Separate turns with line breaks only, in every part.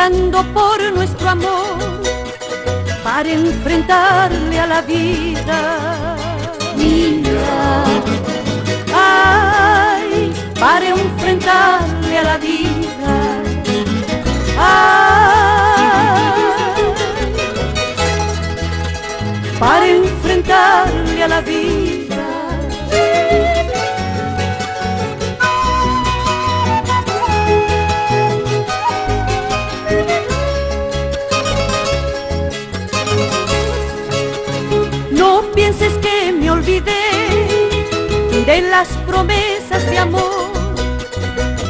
luchando por nuestro amor para enfrentarle a la vida. Mira, ay, para enfrentarle a la vida. Ay, para enfrentarle a la vida. No pienses que me olvidé de las promesas de amor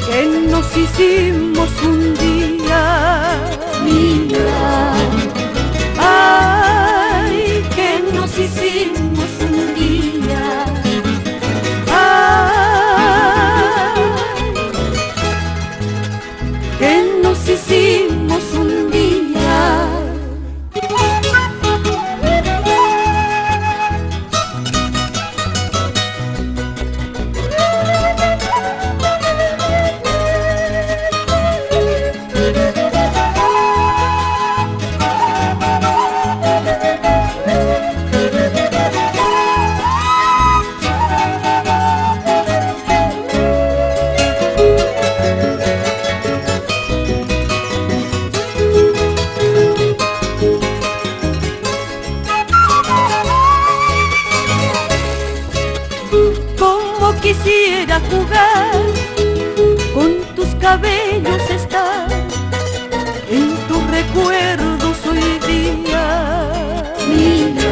que nos hicimos un día. Mira, ay, que nos hicimos un día. Ay, que nos hicimos un día. Como quisiera jugar con tus cabellos, estar en tus recuerdos hoy día. Mira,